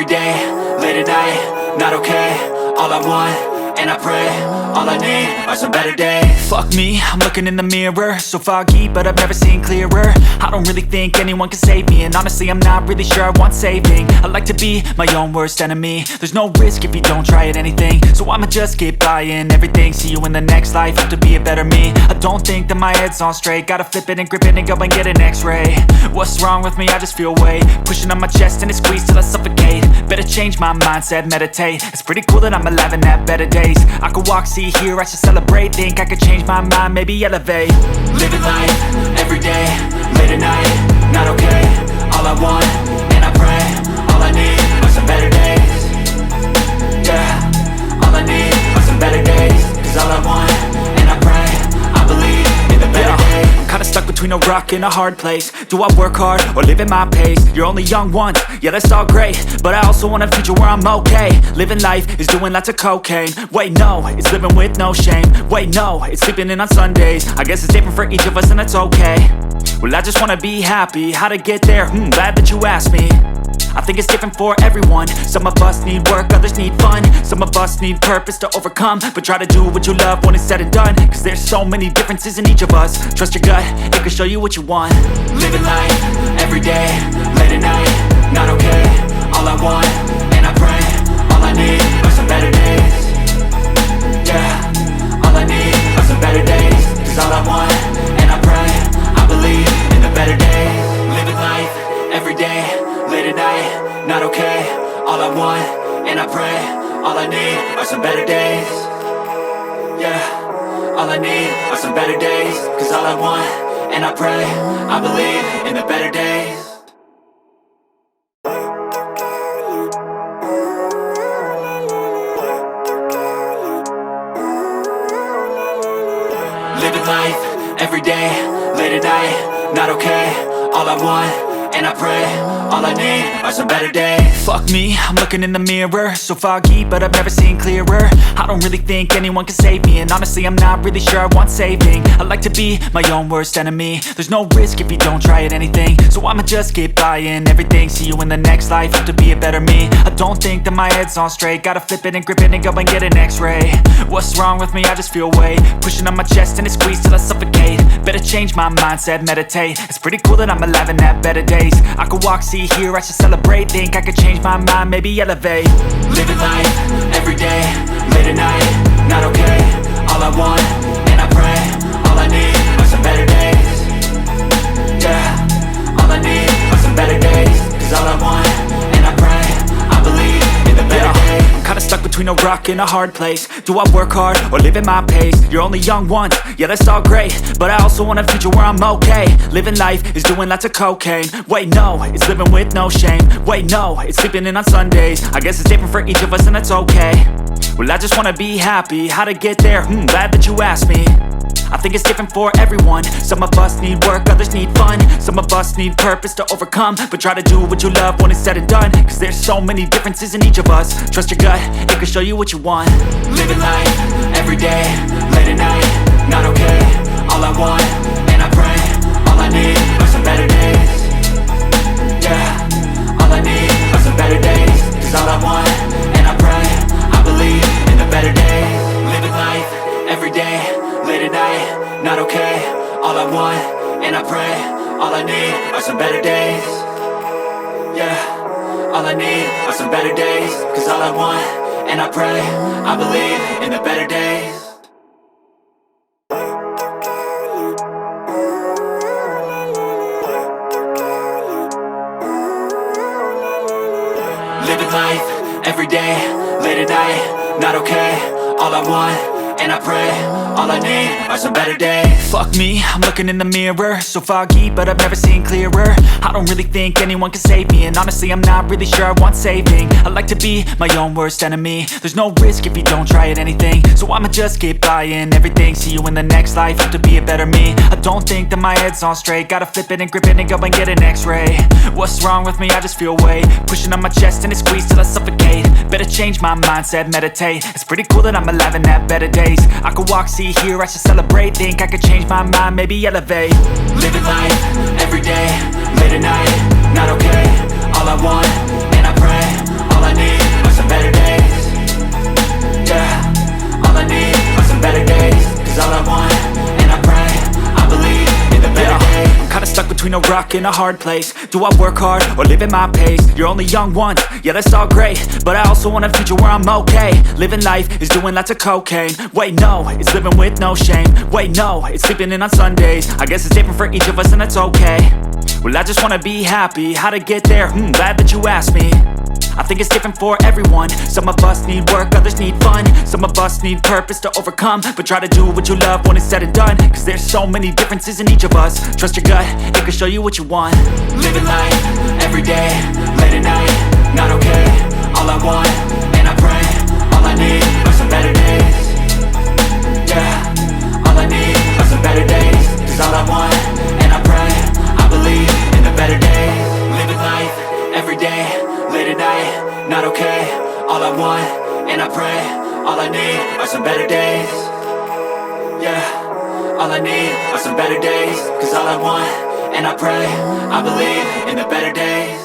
day, late at night, not okay. All I want, and I pray, all I need are some better days. Fuck me, I'm looking in the mirror, so foggy, but I've never seen clearer. I don't really think anyone can save me, and honestly I'm not really sure I want saving. I like to be my own worst enemy. There's no risk if you don't try at anything, so I'ma just keep buying everything. See you in the next life, have to be a better me. I don't think that my head's on straight, gotta flip it and grip it and go and get an x-ray. What's wrong with me? I just feel weight pushing on my chest and it squeezes till I suffocate. Better change my mindset, meditate. It's pretty cool that I'm alive and have better days. I could walk, see, hear, I should celebrate. Think I could change my mind, maybe elevate. Living life, every day, late at night, not okay. All I want, and I pray, all I need are some better days. Yeah, all I need are some better days. Cause all I want, and I pray, I believe in the better days. I'm kinda stuck between a rock and a hard place. Do I work hard or live at my pace? You're only young once, yeah that's all great, but I also want a future where I'm okay. Living life is doing lots of cocaine. Wait no, it's living with no shame. Wait no, it's sleeping in on Sundays. I guess it's different for each of us and that's okay. Well I just wanna be happy, how to get there? Glad that you asked me. I think it's different for everyone. Some of us need work, others need fun. Some of us need purpose to overcome. But try to do what you love when it's said and done. Cause there's so many differences in each of us. Trust your gut, it can show you what you want. Living life, every day, late at night, not okay. All I want, and I pray, all I need are some better days. Yeah, all I need are some better days. Cause all I want, and I pray, I believe in the better days. Living life, every day, late at night, not okay. All I want, and I pray, all I need are some better days. Yeah, all I need are some better days. Cause all I want, and I pray, I believe in the better days. Living life, every day, late at night, not okay. All I want, and I pray, all I need are some better days. Fuck me, I'm looking in the mirror, so foggy, but I've never seen clearer. I don't really think anyone can save me, and honestly I'm not really sure I want saving. I like to be my own worst enemy. There's no risk if you don't try at anything, so I'ma just keep buying everything. See you in the next life, have to be a better me. I don't think that my head's on straight, gotta flip it and grip it and go and get an x-ray. What's wrong with me? I just feel weight pushing on my chest and it squeezes till I suffocate. Better change my mindset, meditate. It's pretty cool that I'm alive and have better days. I could walk, see, hear, I should celebrate. Think I could change my mind, maybe elevate. Living life, every day, late at night, not okay. All I want, and I pray, all I need are some better days. Yeah, all I need are some better days. Cause all I want, and I pray, I believe in the better days. I'm kinda stuck between a rock and a hard place. Do I work hard or live at my pace? You're only young once, yeah that's all great, but I also want a future where I'm okay. Living life is doing lots of cocaine. Wait no, it's living with no shame. Wait no, it's sleeping in on Sundays. I guess it's different for each of us and that's okay. Well I just wanna be happy, how to get there? Glad that you asked me. I think it's different for everyone. Some of us need work, others need fun. Some of us need purpose to overcome. But try to do what you love when it's said and done. Cause there's so many differences in each of us. Trust your gut, it can show you what you want. Living life, every day, late at night, not okay. All I want, and I pray, all I need are some better days. Yeah, all I need are some better days. Cause all I want, and I pray, I believe in the better days. Living life, every day, late at night, not okay. All I want, and I pray, all I need are some better days. Yeah, all I need are some better days. Cause all I want, and I pray, I believe in the better days. Living life, every day, late at night, not okay. All I want, and I pray, all I need are some better days. Fuck me, I'm looking in the mirror, so foggy, but I've never seen clearer. I don't really think anyone can save me, and honestly I'm not really sure I want saving. I like to be my own worst enemy. There's no risk if you don't try at anything, so I'ma just keep buying everything. See you in the next life, have to be a better me. I don't think that my head's on straight, gotta flip it and grip it and go and get an x-ray. What's wrong with me? I just feel weight pushing on my chest and it squeezes till I suffocate. Better change my mindset, meditate. It's pretty cool that I'm alive and have better days. I could walk, see, hear, I should celebrate. Think I could change my mind, maybe elevate. Living life, every day, late at night, not okay. All I want, and I pray, all I between a rock and a hard place. Do I work hard or live at my pace? You're only young once, yeah that's all great, but I also want a future where I'm okay. Living life is doing lots of cocaine. Wait no, it's living with no shame. Wait no, it's sleeping in on Sundays. I guess it's different for each of us and that's okay. Well I just wanna be happy, how to get there? Glad that you asked me. I think it's different for everyone. Some of us need work, others need fun. Some of us need purpose to overcome. But try to do what you love when it's said and done, cause there's so many differences in each of us. Trust your gut, it can show you what you want. Living life, everyday, late at night, not okay. All I want, and I pray, all I need are some better days. Yeah, all I need are some better days. Cause all I want, and I pray, I believe in the better days. Living life, everyday, late at night, not okay. All I want, and I pray, all I need are some better days. Yeah, all I need are some better days. Cause all I want, and I pray, I believe in the better days.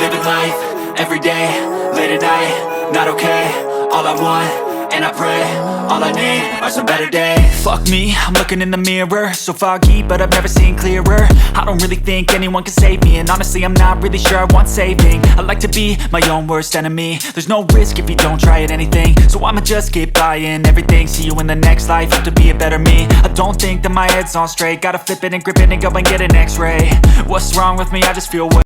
Living life, everyday, late at night, not okay. All I want, and I pray, all I need are some better days. Fuck me, I'm looking in the mirror, so foggy, but I've never seen clearer. I don't really think anyone can save me, and honestly I'm not really sure I want saving. I like to be my own worst enemy. There's no risk if you don't try at anything, so I'ma just keep buying everything. See you in the next life, have to be a better me. I don't think that my head's on straight, gotta flip it and grip it and go and get an x-ray. What's wrong with me? I just feel